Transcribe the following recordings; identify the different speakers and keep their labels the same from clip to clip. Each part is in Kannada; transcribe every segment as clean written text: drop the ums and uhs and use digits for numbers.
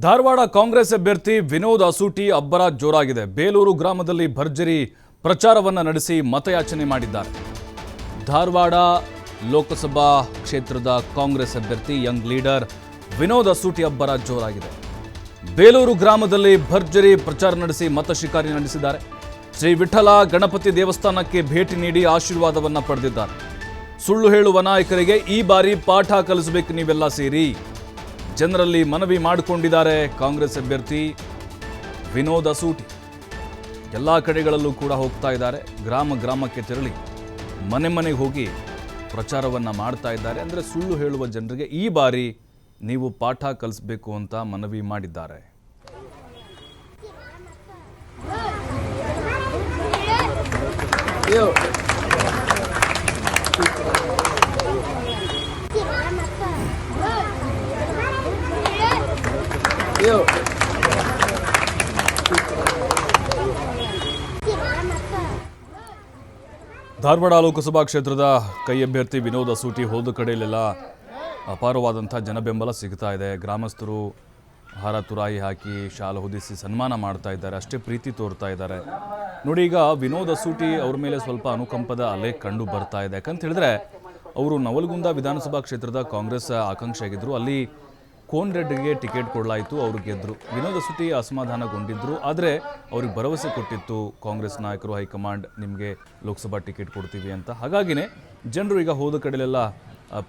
Speaker 1: ಧಾರವಾಡ ಕಾಂಗ್ರೆಸ್ ಅಭ್ಯರ್ಥಿ ವಿನೋದ್ ಅಸೂಟಿ ಅಬ್ಬರ ಜೋರಾಗಿದೆ. ಬೇಲೂರು ಗ್ರಾಮದಲ್ಲಿ ಭರ್ಜರಿ ಪ್ರಚಾರವನ್ನ ನಡೆಸಿ ಮತಯಾಚನೆ ಮಾಡಿದ್ದಾರೆ. ಧಾರವಾಡ ಲೋಕಸಭಾ ಕ್ಷೇತ್ರದ ಕಾಂಗ್ರೆಸ್ ಅಭ್ಯರ್ಥಿ ಯಂಗ್ ಲೀಡರ್ ವಿನೋದ್ ಅಸೂಟಿ ಅಬ್ಬರ ಜೋರಾಗಿದೆ. ಬೇಲೂರು ಗ್ರಾಮದಲ್ಲಿ ಭರ್ಜರಿ ಪ್ರಚಾರ ನಡೆಸಿ ಮತ ಶಿಕಾರಿ ನಡೆಸಿದ್ದಾರೆ. ಶ್ರೀ ವಿಠಲ ಗಣಪತಿ ದೇವಸ್ಥಾನಕ್ಕೆ ಭೇಟಿ ನೀಡಿ ಆಶೀರ್ವಾದವನ್ನ ಪಡೆದಿದ್ದಾರೆ. ಸುಳ್ಳು ಹೇಳುವ ನಾಯಕರಿಗೆ ಈ ಬಾರಿ ಪಾಠ ಕಲಿಸಬೇಕು ನೀವೆಲ್ಲ ಸೇರಿ ಜನರಲ್ಲಿ ಮನವಿ ಮಾಡಿಕೊಂಡಿದ್ದಾರೆ ಕಾಂಗ್ರೆಸ್ ಅಭ್ಯರ್ಥಿ ವಿನೋದ್ ಅಸೂಟಿ. ಎಲ್ಲ ಕಡೆಗಳಲ್ಲೂ ಕೂಡ ಹೋಗ್ತಾ ಇದ್ದಾರೆ. ಗ್ರಾಮ ಗ್ರಾಮಕ್ಕೆ ತೆರಳಿ ಮನೆ ಮನೆಗೆ ಹೋಗಿ ಪ್ರಚಾರವನ್ನು ಮಾಡ್ತಾ ಇದ್ದಾರೆ. ಅಂದರೆ ಸುಳ್ಳು ಹೇಳುವ ಜನರಿಗೆ ಈ ಬಾರಿ ನೀವು ಪಾಠ ಕಲಿಸಬೇಕು ಅಂತ ಮನವಿ ಮಾಡಿದ್ದಾರೆ. ಧಾರವಾಡ ಲೋಕಸಭಾ ಕ್ಷೇತ್ರದ ಕೈ ಅಭ್ಯರ್ಥಿ ವಿನೋದ್ ಅಸೂಟಿ ಹೋದ ಕಡೆಯಲ್ಲೆಲ್ಲ ಅಪಾರವಾದಂಥ ಜನಬೆಂಬಲ ಸಿಗ್ತಾ ಇದೆ. ಗ್ರಾಮಸ್ಥರು ಹಾರ ತುರಾಯಿ ಹಾಕಿ ಶಾಲು ಹೊದಿಸಿ ಸನ್ಮಾನ ಮಾಡ್ತಾ ಇದ್ದಾರೆ. ಅಷ್ಟೇ ಪ್ರೀತಿ ತೋರ್ತಾ ಇದ್ದಾರೆ. ನೋಡಿ, ಈಗ ವಿನೋದ್ ಅಸೂಟಿ ಅವ್ರ ಮೇಲೆ ಸ್ವಲ್ಪ ಅನುಕಂಪದ ಅಲೆ ಕಂಡು ಬರ್ತಾ ಇದೆ. ಯಾಕಂತ ಹೇಳಿದ್ರೆ ಅವರು ನವಲಗುಂದ ವಿಧಾನಸಭಾ ಕ್ಷೇತ್ರದ ಕಾಂಗ್ರೆಸ್ ಆಕಾಂಕ್ಷಿಯಾಗಿದ್ದರು. ಅಲ್ಲಿ ಕೋನ್ ರೆಡ್ಡಿಗೆ ಟಿಕೆಟ್ ಕೊಡಲಾಯಿತು, ಅವರು ಗೆದ್ದರು. ವಿನೋದ್ ಅಸೂಟಿ ಅಸಮಾಧಾನಗೊಂಡಿದ್ದರು. ಆದರೆ ಅವ್ರಿಗೆ ಭರವಸೆ ಕೊಟ್ಟಿತ್ತು ಕಾಂಗ್ರೆಸ್ ನಾಯಕರು, ಹೈಕಮಾಂಡ್ ನಿಮಗೆ ಲೋಕಸಭಾ ಟಿಕೆಟ್ ಕೊಡ್ತೀವಿ ಅಂತ. ಹಾಗಾಗಿನೇ ಜನರು ಈಗ ಹೋದ ಕಡೆಯಲ್ಲೆಲ್ಲ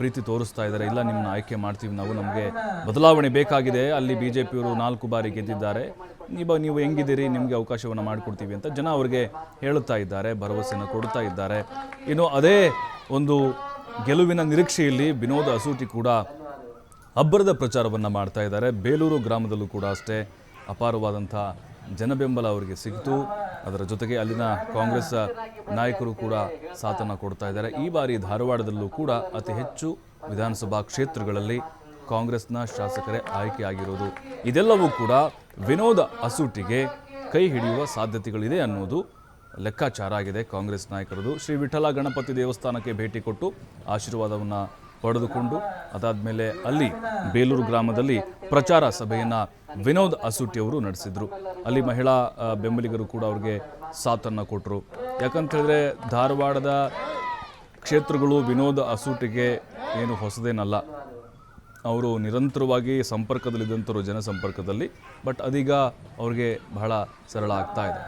Speaker 1: ಪ್ರೀತಿ ತೋರಿಸ್ತಾ ಇದ್ದಾರೆ. ಇಲ್ಲ, ನಿಮ್ಮನ್ನ ಆಯ್ಕೆ ಮಾಡ್ತೀವಿ ನಾವು, ನಮಗೆ ಬದಲಾವಣೆ ಬೇಕಾಗಿದೆ. ಅಲ್ಲಿ BJPಯವರು 4 ಬಾರಿ ಗೆದ್ದಿದ್ದಾರೆ, ನೀವು ಹೆಂಗಿದ್ದೀರಿ, ನಿಮಗೆ ಅವಕಾಶವನ್ನು ಮಾಡಿಕೊಡ್ತೀವಿ ಅಂತ ಜನ ಅವರಿಗೆ ಹೇಳುತ್ತಾ ಇದ್ದಾರೆ, ಭರವಸೆಯನ್ನು ಕೊಡ್ತಾ ಇದ್ದಾರೆ. ಇನ್ನು ಅದೇ ಒಂದು ಗೆಲುವಿನ ನಿರೀಕ್ಷೆಯಲ್ಲಿ ವಿನೋದ್ ಅಸೂಟಿ ಕೂಡ ಅಬ್ಬರದ ಪ್ರಚಾರವನ್ನು ಮಾಡ್ತಾ ಇದ್ದಾರೆ. ಬೇಲೂರು ಗ್ರಾಮದಲ್ಲೂ ಕೂಡ ಅಷ್ಟೇ ಅಪಾರವಾದಂಥ ಜನಬೆಂಬಲ ಅವರಿಗೆ ಸಿಕ್ತು. ಅದರ ಜೊತೆಗೆ ಅಲ್ಲಿನ ಕಾಂಗ್ರೆಸ್ ನಾಯಕರು ಕೂಡ ಸಾಥನ್ನು ಕೊಡ್ತಾ ಇದ್ದಾರೆ. ಈ ಬಾರಿ ಧಾರವಾಡದಲ್ಲೂ ಕೂಡ ಅತಿ ಹೆಚ್ಚು ವಿಧಾನಸಭಾ ಕ್ಷೇತ್ರಗಳಲ್ಲಿ ಕಾಂಗ್ರೆಸ್ನ ಶಾಸಕರೇ ಆಯ್ಕೆಯಾಗಿರೋದು. ಇದೆಲ್ಲವೂ ಕೂಡ ವಿನೋದ್ ಅಸೂಟಿಗೆ ಕೈ ಹಿಡಿಯುವ ಸಾಧ್ಯತೆಗಳಿದೆ ಅನ್ನೋದು ಲೆಕ್ಕಾಚಾರ ಆಗಿದೆ ಕಾಂಗ್ರೆಸ್ ನಾಯಕರದು. ಶ್ರೀ ವಿಠಲ ಗಣಪತಿ ದೇವಸ್ಥಾನಕ್ಕೆ ಭೇಟಿ ಕೊಟ್ಟು ಆಶೀರ್ವಾದವನ್ನು ಪಡೆದುಕೊಂಡು ಅದಾದಮೇಲೆ ಅಲ್ಲಿ ಬೇಲೂರು ಗ್ರಾಮದಲ್ಲಿ ಪ್ರಚಾರ ಸಭೆಯನ್ನು ವಿನೋದ್ ಅಸೂಟಿ ಅವರು ನಡೆಸಿದರು. ಅಲ್ಲಿ ಮಹಿಳಾ ಬೆಂಬಲಿಗರು ಕೂಡ ಅವ್ರಿಗೆ ಸಾಥನ್ನು ಕೊಟ್ಟರು. ಯಾಕಂತ ಹೇಳಿದ್ರೆ ಧಾರವಾಡದ ಕ್ಷೇತ್ರಗಳು ವಿನೋದ್ ಅಸೂಟಿಗೆ ಏನು ಹೊಸದೇನಲ್ಲ. ಅವರು ನಿರಂತರವಾಗಿ ಸಂಪರ್ಕದಲ್ಲಿದ್ದಂಥವ್ರು, ಜನಸಂಪರ್ಕದಲ್ಲಿ. ಬಟ್ ಅದೀಗ ಅವ್ರಿಗೆ ಬಹಳ ಸರಳ ಆಗ್ತಾ ಇದೆ.